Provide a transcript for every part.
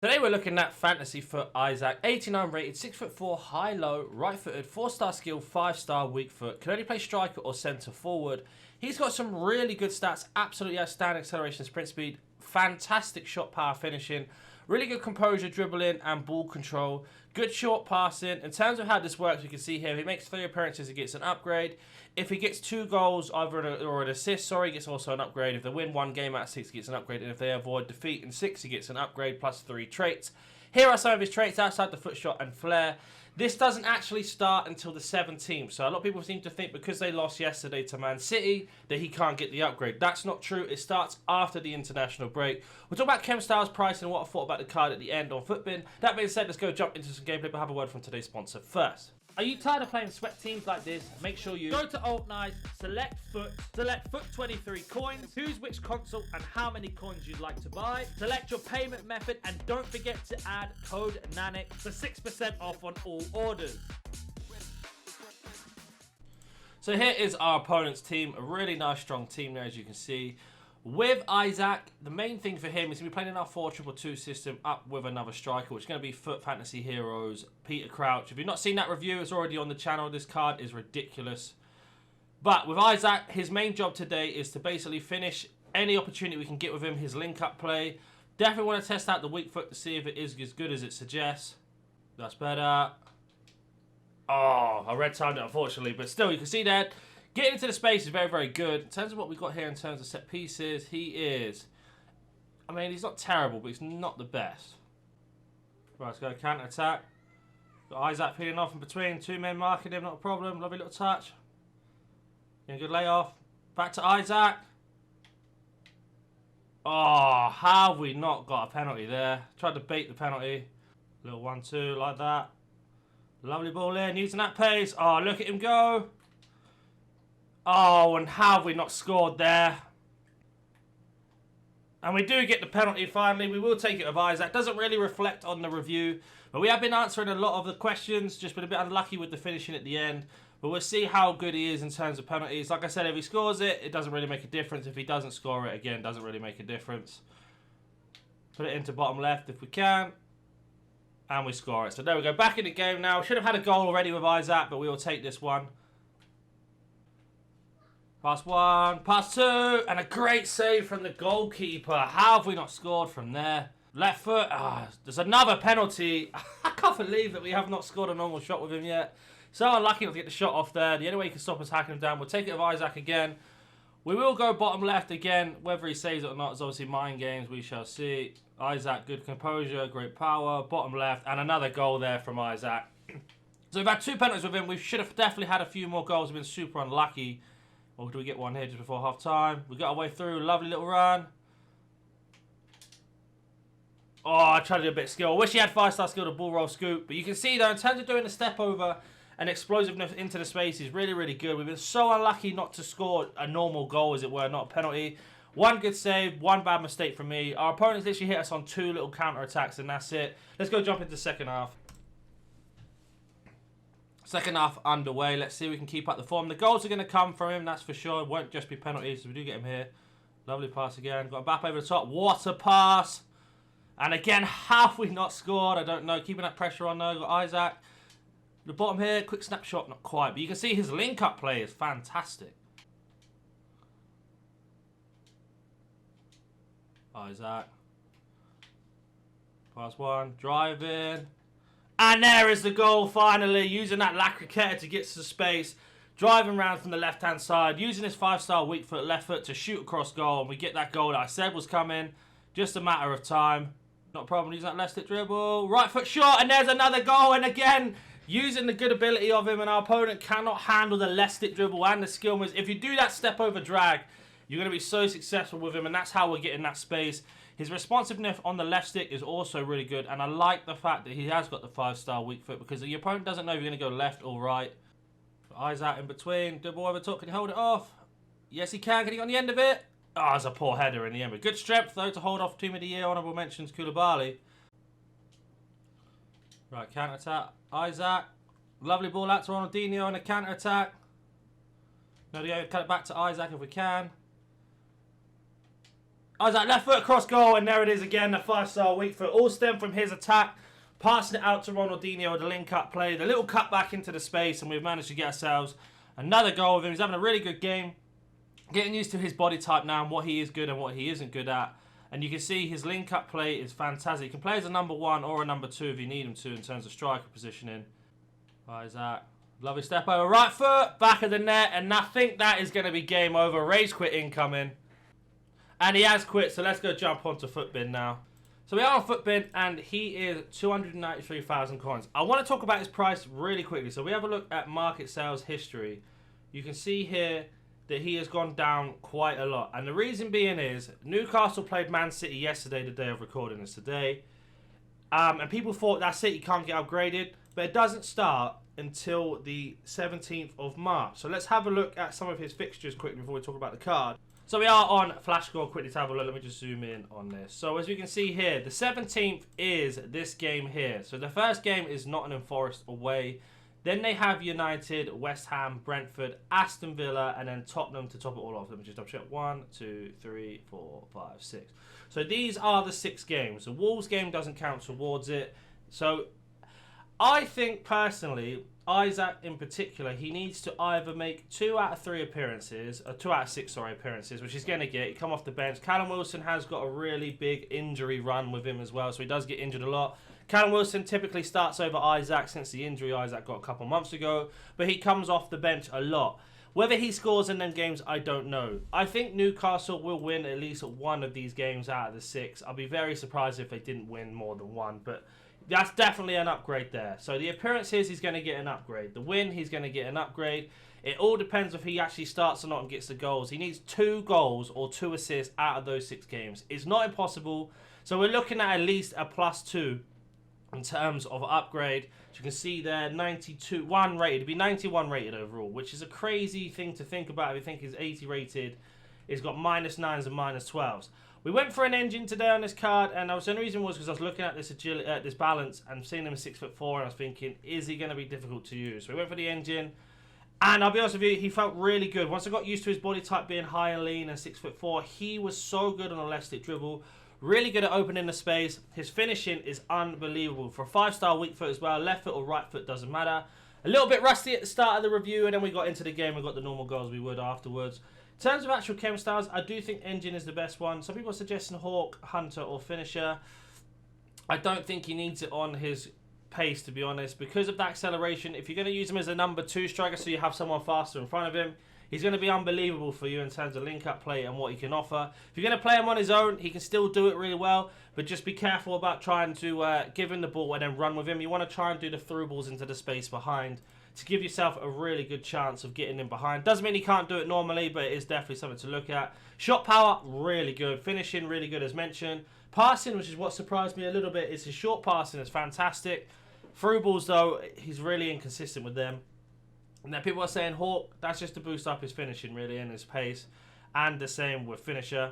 Today we're looking at fantasy foot Isak, 89 rated, 6'4", high-low, right-footed, 4-star skill, 5-star weak foot. Can only play striker or centre forward. He's got some really good stats, absolutely outstanding acceleration, sprint speed, fantastic shot power finishing, really good composure, dribbling and ball control, good short passing. In terms of how this works, you can see here, if he makes 3 appearances, he gets an upgrade. If he gets 2 goals or an assist, he gets also an upgrade. If they win 1 game out of 6, he gets an upgrade. And if they avoid defeat in 6, he gets an upgrade plus 3 traits. Here are some of his traits outside the foot shot and flair. This doesn't actually start until the 17th. So a lot of people seem to think because they lost yesterday to Man City that he can't get the upgrade. That's not true. It starts after the international break. We'll talk about chemstyles, pricing, and what I thought about the card at the end on Footbin. That being said, let's go jump into some gameplay, but have a word from today's sponsor first. Are you tired of playing sweat teams like this? Make sure you go to Alt Nice, select foot 23 coins, choose which console and how many coins you'd like to buy, select your payment method, and don't forget to add code NANIC for 6% off on all orders. So here is our opponent's team, a really nice strong team there as you can see. With Isak, the main thing for him is to be playing in our 4-2-2 system up with another striker, which is going to be Foot Fantasy Heroes, Peter Crouch. If you've not seen that review, it's already on the channel. This card is ridiculous. But with Isak, his main job today is to basically finish any opportunity we can get with him, his link-up play. Definitely want to test out the weak foot to see if it is as good as it suggests. That's better. Oh, I red timed it, unfortunately. But still, you can see that. Getting into the space is very, very good. In terms of what we've got here in terms of set pieces, he is... I mean, he's not terrible, but he's not the best. Right, let's go counter-attack. Got Isak peeling off in between. 2 men marking him, not a problem. Lovely little touch. Getting a good layoff. Back to Isak. Oh, how have we not got a penalty there? Tried to bait the penalty. Little 1-2 like that. Lovely ball in, using that pace. Oh, look at him go. Oh, and how have we not scored there? And we do get the penalty finally. We will take it with Isak. Doesn't really reflect on the review. But we have been answering a lot of the questions. Just been a bit unlucky with the finishing at the end. But we'll see how good he is in terms of penalties. Like I said, if he scores it, it doesn't really make a difference. If he doesn't score it, again, doesn't really make a difference. Put it into bottom left if we can. And we score it. So there we go. Back in the game now. Should have had a goal already with Isak, but we will take this one. Pass 1, pass 2, and a great save from the goalkeeper. How have we not scored from there? Left foot, there's another penalty. I can't believe that we have not scored a normal shot with him yet. So unlucky not to get the shot off there. The only way he can stop us hacking him down, we'll take it with Isak again. We will go bottom left again. Whether he saves it or not is obviously mind games, we shall see. Isak, good composure, great power, bottom left, and another goal there from Isak. So we've had 2 penalties with him. We should have definitely had a few more goals. We've been super unlucky. Or do we get one here just before half time? We got our way through. Lovely little run. Oh, I tried to do a bit of skill. I wish he had 5-star skill to ball roll scoop. But you can see though, in terms of doing the step over and explosiveness into the space, is really, really good. We've been so unlucky not to score a normal goal, as it were, not a penalty. 1 good save, 1 bad mistake from me. Our opponents literally hit us on 2 little counter attacks, and that's it. Let's go jump into the second half. Second half underway. Let's see if we can keep up the form. The goals are going to come from him, that's for sure. It won't just be penalties. We do get him here. Lovely pass again. Got Mbappe over the top. What a pass. And again, have we not scored? I don't know. Keeping that pressure on though. Got Isak. The bottom here. Quick snapshot. Not quite. But you can see his link-up play is fantastic. Isak. Pass 1. Drive in. And there is the goal finally, using that La Criqueta to get to the space, driving around from the left-hand side, using his 5-star weak foot, left foot to shoot across goal, and we get that goal that I said was coming. Just a matter of time. Not a problem, using that left stick dribble, right foot shot, and there's another goal, and again, using the good ability of him, and our opponent cannot handle the left stick dribble and the skill moves. If you do that step over drag, you're going to be so successful with him, and that's how we're getting that space. His responsiveness on the left stick is also really good, and I like the fact that he has got the 5-star weak foot, because the opponent doesn't know if you're going to go left or right. Eyes out in between, double over top, can he hold it off? Yes he can he get on the end of it? Oh, it's a poor header in the end, but good strength though to hold off Team of the Year, honourable mentions Koulibaly. Right, counter attack, Isak. Lovely ball out to Ronaldinho on a counter attack. No, cut it back to Isak if we can. Isak, left foot cross goal, and there it is again, a 5-star weak foot. All stemmed from his attack, passing it out to Ronaldinho with the link-up play, the little cut back into the space, and we've managed to get ourselves another goal with him. He's having a really good game, getting used to his body type now and what he is good and what he isn't good at. And you can see his link-up play is fantastic. He can play as a number 1 or a number 2 if you need him to in terms of striker positioning. Isak, lovely step over, right foot, back of the net, and I think that is going to be game over. Rage quit incoming. And he has quit, so let's go jump onto Footbin now. So we are on Footbin, and he is 293,000 coins. I want to talk about his price really quickly. So we have a look at market sales history. You can see here that he has gone down quite a lot. And the reason being is, Newcastle played Man City yesterday, the day of recording this today. And people thought that City can't get upgraded, but it doesn't start until the 17th of March. So let's have a look at some of his fixtures quickly before we talk about the card. So we are on Flash Score, quickly to have a look. Let me just zoom in on this. So as we can see here, the 17th is this game here. So the first game is Nottingham Forest away. Then they have United, West Ham, Brentford, Aston Villa, and then Tottenham to top it all off. Let me just double check. 1, 2, 3, 4, 5, 6. So these are the 6 games. The Wolves game doesn't count towards it. So I think personally, Isak in particular, he needs to either make 2 out of 3 appearances, or 2 out of 6, appearances, which he's going to get. He come off the bench. Callum Wilson has got a really big injury run with him as well, so he does get injured a lot. Callum Wilson typically starts over Isak since the injury Isak got a couple months ago, but he comes off the bench a lot. Whether he scores in them games, I don't know. I think Newcastle will win at least 1 of these games out of the 6. I'll be very surprised if they didn't win more than 1, but that's definitely an upgrade there. So the appearances, he's going to get an upgrade. The win, he's going to get an upgrade. It all depends if he actually starts or not and gets the goals. He needs 2 goals or 2 assists out of those 6 games. It's not impossible. So we're looking at least a +2 in terms of upgrade. As you can see there, 91 rated. It'd be 91 rated overall, which is a crazy thing to think about if you think he's 80 rated. He's got -9s and -12s. We went for an engine today on this card, and the only reason was because I was looking at this agility, this balance, and seeing him 6'4", and I was thinking, is he going to be difficult to use? So we went for the engine, and I'll be honest with you, he felt really good. Once I got used to his body type being high and lean and 6'4", he was so good on a left stick dribble, really good at opening the space. His finishing is unbelievable. For a 5-star weak foot as well, left foot or right foot doesn't matter. A little bit rusty at the start of the review, and then we got into the game and got the normal goals we would afterwards. In terms of actual chemstyles, I do think engine is the best one. Some people are suggesting Hawk, Hunter, or Finisher. I don't think he needs it on his pace, to be honest. Because of that acceleration, if you're going to use him as a number 2 striker so you have someone faster in front of him, he's going to be unbelievable for you in terms of link-up play and what he can offer. If you're going to play him on his own, he can still do it really well, but just be careful about trying to give him the ball and then run with him. You want to try and do the through balls into the space behind to give yourself a really good chance of getting in behind. Doesn't mean he can't do it normally, but it is definitely something to look at. Shot power, really good. Finishing, really good as mentioned. Passing, which is what surprised me a little bit, is his short passing is fantastic. Through balls, though, he's really inconsistent with them. And then people are saying Hawk, that's just to boost up his finishing, really, and his pace. And the same with Finisher.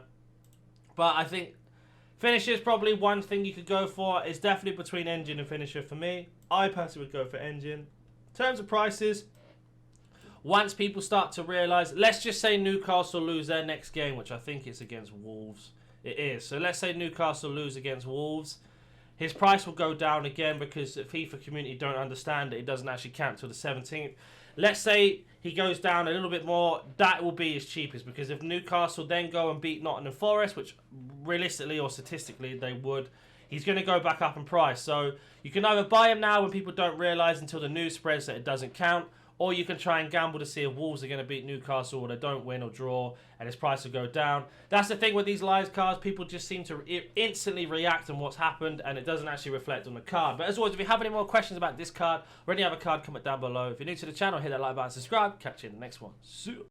But I think Finisher is probably one thing you could go for. It's definitely between engine and Finisher for me. I personally would go for engine. In terms of prices, once people start to realise, let's just say Newcastle lose their next game, which I think is against Wolves. It is. So let's say Newcastle lose against Wolves. His price will go down again because the FIFA community don't understand that it doesn't actually count till the 17th. Let's say he goes down a little bit more. That will be his cheapest because if Newcastle then go and beat Nottingham Forest, which realistically or statistically they would, he's going to go back up in price. So you can either buy him now when people don't realise until the news spreads that it doesn't count, or you can try and gamble to see if Wolves are going to beat Newcastle or they don't win or draw and his price will go down. That's the thing with these live cards. People just seem to instantly react on what's happened and it doesn't actually reflect on the card. But as always, if you have any more questions about this card or any other card, comment down below. If you're new to the channel, hit that like button, subscribe. Catch you in the next one. See you.